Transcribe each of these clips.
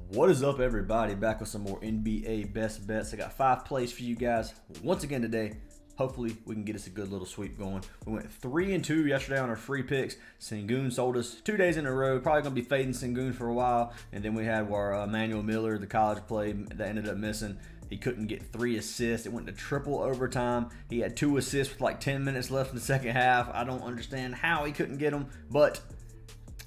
What is up, everybody? Back with some more NBA best bets. I got 5 plays for you guys once again today. Hopefully we can get us a good little sweep going. We went 3-2 yesterday on our free picks. Sengun sold us 2 days in a row. Probably going to be fading Sengun for a while. And then we had our Emmanuel Miller, the college play that ended up missing. He couldn't get 3 assists. It went to triple overtime. He had 2 assists with like 10 minutes left in the second half. I don't understand how he couldn't get them, but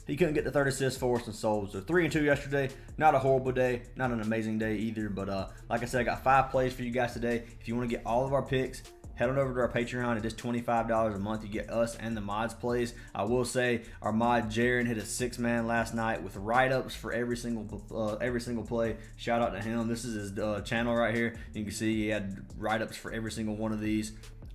he couldn't get the 3rd assist for us and sold. So 3-2 yesterday. Not a horrible day. Not an amazing day either. But like I said, I got 5 plays for you guys today. If you want to get all of our picks, head on over to our Patreon. It is $25 a month. You get us and the mods plays. I will say our mod Jaron hit a 6-man last night with write-ups for every single play. Shout out to him. This is his channel right here. You can see he had write-ups for every single one of these.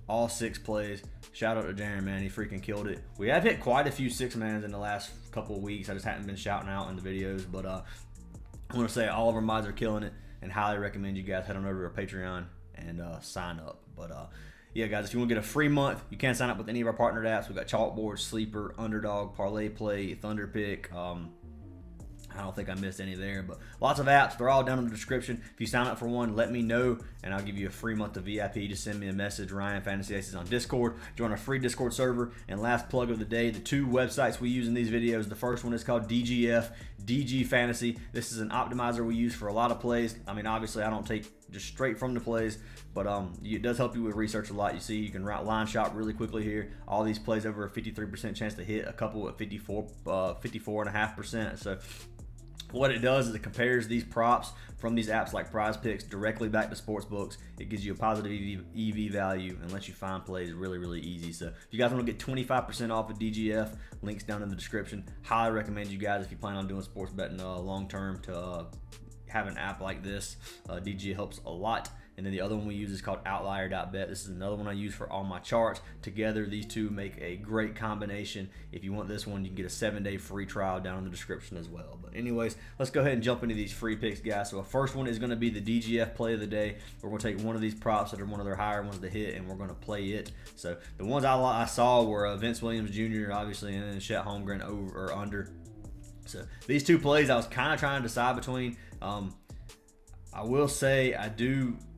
All 6 plays. Shout out to Jaron, man. He freaking killed it. We have hit quite a few 6-mans in the last couple of weeks. I just haven't been shouting out in the videos. But I want to say all of our mods are killing it, and highly recommend you guys head on over to our Patreon and sign up. But yeah, guys, if you want to get a free month, you can sign up with any of our partnered apps. We've got CHALKBOARD, Sleeper, Underdog, Parlay Play, Thunderpick. I don't think I missed any there, but lots of apps. They're all down in the description. If you sign up for one, let me know, and I'll give you a free month of VIP. Just send me a message. Ryan Fantasy Aces on Discord. Join our free Discord server. And last plug of the day, the 2 websites we use in these videos. The first one is called DGF Fantasy. This is an optimizer we use for a lot of plays. I mean, obviously, I don't take just straight from the plays, but it does help you with research a lot. You see, you can line shop really quickly here. All these plays over a 53% chance to hit. A couple at 54.5%. So what it does is it compares these props from these apps like Prizepicks directly back to sports books. It gives you a positive EV value and lets you find plays really, really easy. So if you guys want to get 25% off of DGF, links down in the description. Highly recommend you guys if you plan on doing sports betting long term to have an app like this. DGF helps a lot. And then the other one we use is called OUTLIER.bet. This is another one I use for all my charts. Together, these 2 make a great combination. If you want this one, you can get a 7-day free trial down in the description as well. But anyways, let's go ahead and jump into these free picks, guys. So the first one is going to be the DGF play of the day. We're going to take one of these props that are one of their higher ones to hit, and we're going to play it. So the ones I saw were Vince Williams Jr., obviously, and then Chet Holmgren over or under. So these 2 plays I was kind of trying to decide between. I will say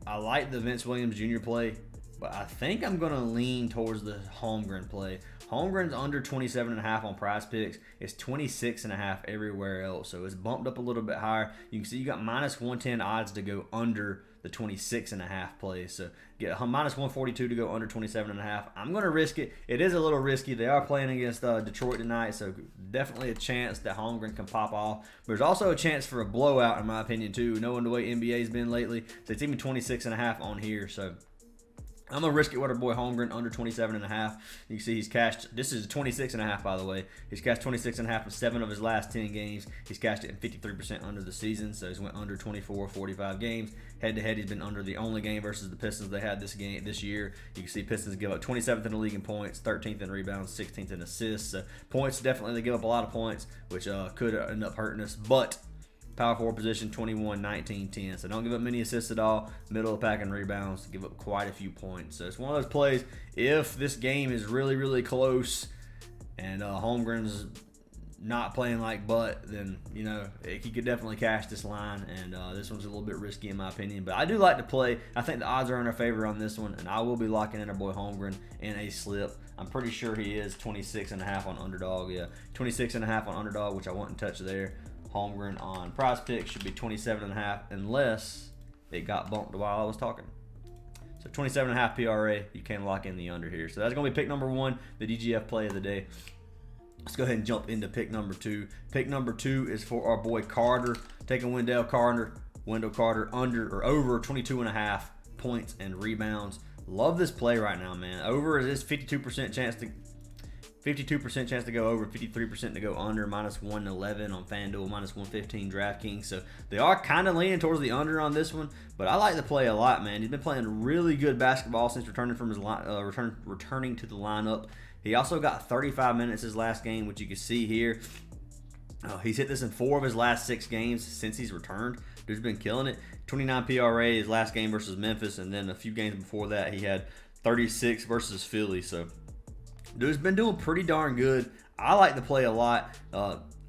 I like the Vince Williams Jr. play, but I think I'm going to lean towards the Holmgren play. Holmgren's under 27.5 on Prizepicks. It's 26.5 everywhere else, so it's bumped up a little bit higher. You can see you got -110 odds to go under the 26.5 plays. So get -142 to go under 27.5. I'm going to risk it. It is a little risky. They are playing against Detroit tonight, so definitely a chance that Holmgren can pop off. There's also a chance for a blowout, in my opinion, too, knowing the way NBA's been lately. So it's even 26.5 on here, so I'm going to risk it with our boy Holmgren under 27.5. You can see he's cashed. This is 26.5, by the way. He's cashed 26.5 in 7 of his last 10 games. He's cashed it in 53% under the season, so he's went under 24, 45 games. Head-to-head, he's been under the only game versus the Pistons they had this year. You can see Pistons give up 27th in the league in points, 13th in rebounds, 16th in assists. So points, definitely they give up a lot of points, which could end up hurting us. But power forward position, 21, 19, 10. So don't give up many assists at all. Middle of the pack and rebounds, give up quite a few points. So it's one of those plays, if this game is really, really close and Holmgren's not playing like butt, then, you know, he could definitely cash this line. And this one's a little bit risky in my opinion. But I do like to play. I think the odds are in our favor on this one. And I will be locking in our boy Holmgren in a slip. I'm pretty sure he is 26.5 on Underdog. Yeah, 26.5 on Underdog, which I wouldn't touch there. Holmgren on Prizepicks should be 27.5 unless it got bumped while I was talking. So 27.5 PRA, you can lock in the under here. So that's going to be pick number 1, the DGF play of the day. Let's go ahead and jump into pick number 2. Pick number 2 is for our boy Carter. Taking Wendell Carter under or over 22.5 points and rebounds. Love this play right now, man. Over is 52% chance to 52% chance to go over, 53% to go under, -111 on FanDuel, -115 DraftKings. So they are kind of leaning towards the under on this one, but I like the play a lot, man. He's been playing really good basketball since returning from his returning to the lineup. He also got 35 minutes his last game, which you can see here. He's hit this in 4 of his last 6 games since he's returned. Dude's been killing it. 29 PRA his last game versus Memphis, and then a few games before that he had 36 versus Philly. So dude's been doing pretty darn good. I like the play a lot.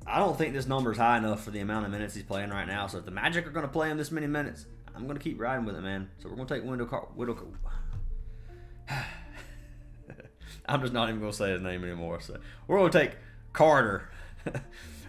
I don't think this number is high enough for the amount of minutes he's playing right now. So if the Magic are going to play him this many minutes, I'm going to keep riding with it, man. So we're going to take Widow. I'm just not even going to say his name anymore. So we're going to take Carter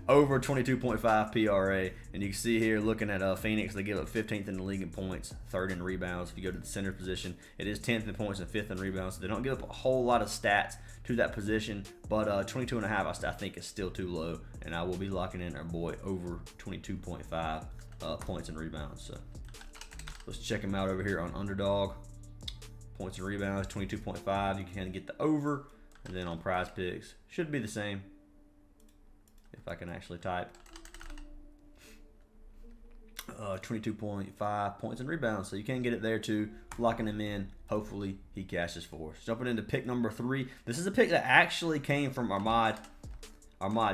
over 22.5 PRA. And you can see here, looking at Phoenix, they give up 15th in the league in points, 3rd in rebounds. If you go to the center position, it is 10th in points and 5th in rebounds. So they don't give up a whole lot of stats to that position. But 22.5, I think is still too low. And I will be locking in our boy over 22.5 points and rebounds. So let's check him out over here on Underdog. Points and rebounds, 22.5. You can get the over. And then on Prizepicks, should be the same. If I can actually type. 22.5 points and rebounds. So you can get it there too. Locking him in. Hopefully he cashes for us. Jumping into pick number 3. This is a pick that actually came from our mod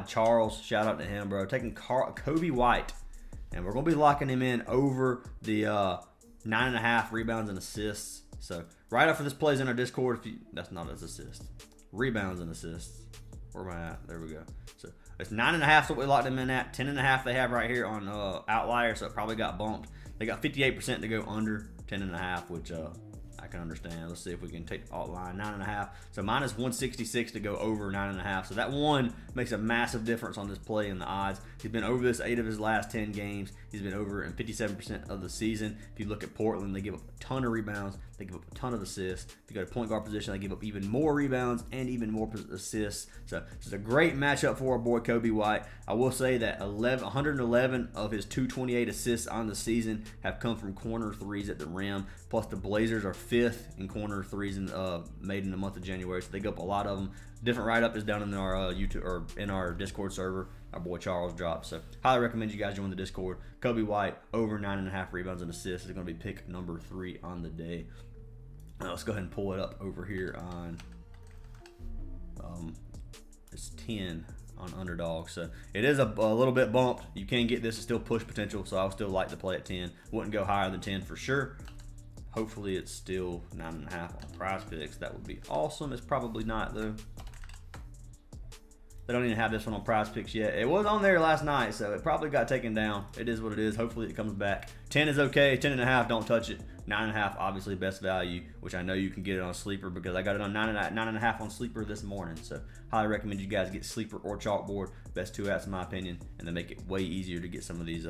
Charles. Shout out to him, bro. Taking Kobe White. And we're going to be locking him in over the 9.5 rebounds and assists. So right after this plays in our Discord, that's not his assist. Rebounds and assists. Where am I at? There we go. So it's 9.5 is what we locked him in at. 10.5 they have right here on OUTLIER, so it probably got bumped. They got 58% to go under 10.5, which I can understand. Let's see if we can take the alt line. 9.5. So minus 166 to go over 9.5. So that one makes a massive difference on this play in the odds. He's been over this 8 of his last 10 games. He's been over in 57% of the season. If you look at Portland, they give up a ton of rebounds. They give up a ton of assists. If you go to point guard position, they give up even more rebounds and even more assists. So this is a great matchup for our boy Kobe White. I will say that 111 of his 228 assists on the season have come from corner threes at the rim. Plus the Blazers are 5th in corner threes made in the month of January. So they give up a lot of them. Different write-up is down in our YouTube or in our Discord server. Our boy Charles dropped. So highly recommend you guys join the Discord. Kobe White over 9.5 rebounds and assists is going to be pick number 3 on the day. Let's go ahead and pull it up over here on it's 10 on Underdog. So it is a little bit bumped. You can get this. It's still push potential, so I would still like to play at 10. Wouldn't go higher than 10 for sure. Hopefully it's still 9.5 on Prizepicks. That would be awesome. It's probably not though. They don't even have this one on Prizepicks yet. It was on there last night, so it probably got taken down. It is what it is. Hopefully it comes back. 10 is okay. 10.5, don't touch it. 9.5, obviously best value, which I know you can get it on Sleeper because I got it on 9.5 on Sleeper this morning. So highly recommend you guys get Sleeper or Chalkboard. Best 2 apps in my opinion, and they make it way easier to get some of these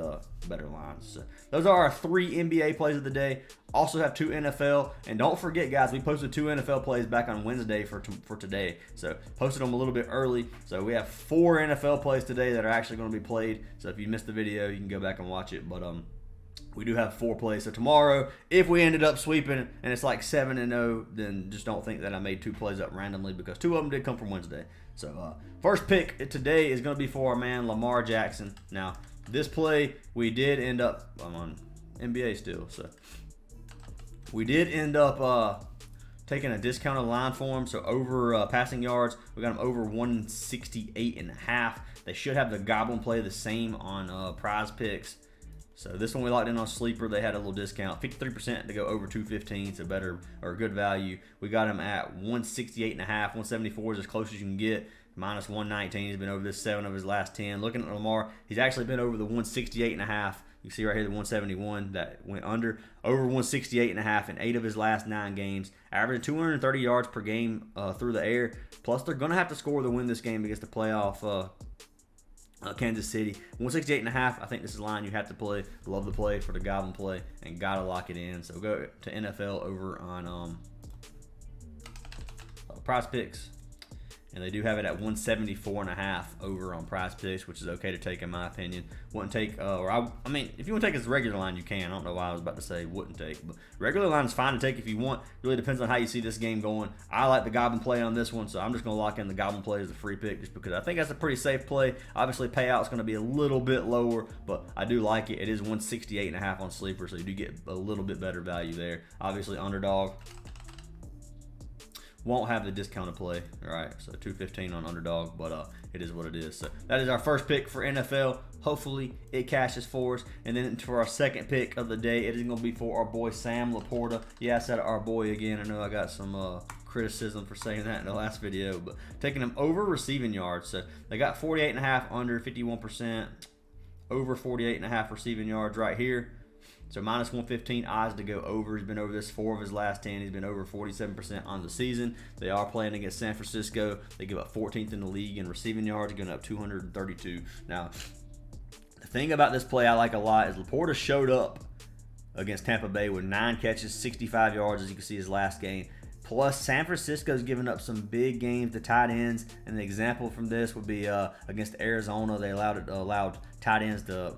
better lines. So those are our 3 NBA plays of the day. Also have 2 NFL, and don't forget, guys, we posted 2 NFL plays back on Wednesday for today. So posted them a little bit early. So we have 4 NFL plays today that are actually going to be played. So if you missed the video, you can go back and watch it. But we do have 4 plays. So tomorrow, if we ended up sweeping and it's like 7-0, then just don't think that I made 2 plays up randomly because 2 of them did come from Wednesday. So first pick today is going to be for our man Lamar Jackson. Now, this play, we did end up, I'm on NBA still, so we did end up taking a discounted line for him. So over passing yards, we got him over 168.5. They should have the Goblin play the same on Prizepicks. So this one we locked in on Sleeper. They had a little discount, 53% to go over 215. So better or good value. We got him at 168.5. 174 is as close as you can get. Minus 119. He's been over this 7 of his last 10. Looking at Lamar, he's actually been over the 168.5. You see right here the 171 that went under. Over 168.5 in 8 of his last 9 games. Averaging 230 yards per game through the air. Plus they're going to have to score to win this game against the playoff Kansas City. 168.5. I think this is a line you have to play. Love the play for the Goblin play and gotta lock it in. So go to NFL over on Prizepicks. And they do have it at 174.5 over on Prizepicks, which is okay to take in my opinion. Wouldn't take, I mean, if you want to take his regular line, you can. I don't know why I was about to say wouldn't take, but regular line is fine to take if you want. Really depends on how you see this game going. I like the Goblin play on this one, so I'm just going to lock in the Goblin play as a free pick just because I think that's a pretty safe play. Obviously, payout's going to be a little bit lower, but I do like it. It is 168.5 on Sleeper, so you do get a little bit better value there. Obviously, Underdog won't have the discounted play, all right? So 215 on Underdog, but it is what it is. So that is our first pick for NFL. Hopefully it cashes for us. And then for our second pick of the day, it is going to be for our boy Sam Laporta. Yeah, I said our boy again. I know I got some criticism for saying that in the last video, but taking them over receiving yards. So they got 48.5 under 51%, over 48.5 receiving yards right here. So minus 115 odds to go over. He's been over this 4 of his last 10. He's been over 47% on the season. They are playing against San Francisco. They give up 14th in the league in receiving yards, going up 232. Now, the thing about this play I like a lot is Laporta showed up against Tampa Bay with 9 catches, 65 yards, as you can see his last game. Plus, San Francisco's given up some big games to tight ends, and the example from this would be against Arizona. They allowed tight ends to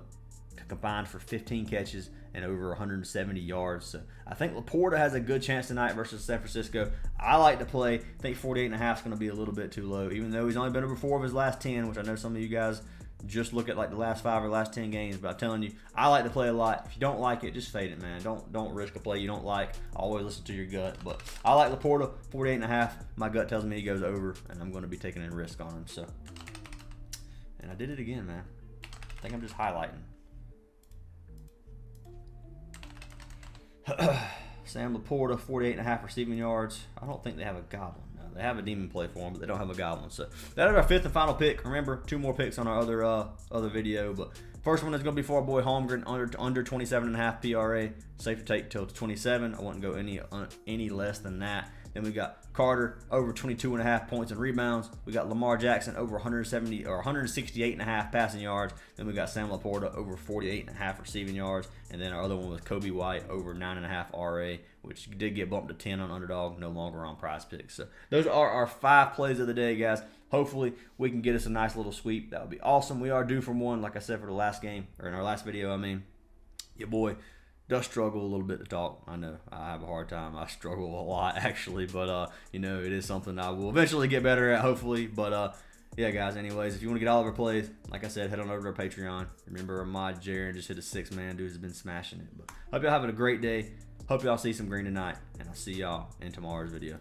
combine for 15 catches and over 170 yards. So I think Laporta has a good chance tonight versus San Francisco. I like to play. I think 48.5 is going to be a little bit too low, even though he's only been over 4 of his last 10, which I know some of you guys just look at like the last 5 or last 10 games. But I'm telling you, I like to play a lot. If you don't like it, just fade it, man. Don't risk a play you don't like. Always listen to your gut. But I like Laporta, 48.5. My gut tells me he goes over, and I'm going to be taking a risk on him. So, and I did it again, man. I think I'm just highlighting. Sam Laporta, 48.5 receiving yards. I don't think they have a goblin. No, they have a demon play for him, but they don't have a goblin. So that is our 5th and final pick. Remember, 2 more picks on our other video. But first one is going to be for our boy Holmgren, under 27.5 PRA. Safe to take till 27. I wouldn't go any less than that. Then we got Carter over 22.5 points and rebounds. We got Lamar Jackson over 170 or 168.5 passing yards. Then we got Sam Laporta over 48.5 receiving yards. And then our other one was Kobe White over 9.5 RA, which did get bumped to 10 on Underdog, no longer on Prizepicks. So those are our 5 plays of the day, guys. Hopefully we can get us a nice little sweep. That would be awesome. We are due for one, like I said, for the last game, or in our last video, I mean. Your boy does struggle a little bit to talk. I know I have a hard time. I struggle a lot, actually, but you know, it is something I will eventually get better at, hopefully. But yeah, guys, anyways, if you want to get all of our plays, like I said, head on over to our Patreon. Remember, our mod Jaron just hit a 6-man. Dude has been smashing it. But hope y'all having a great day. Hope y'all see some green tonight, and I'll see y'all in tomorrow's video.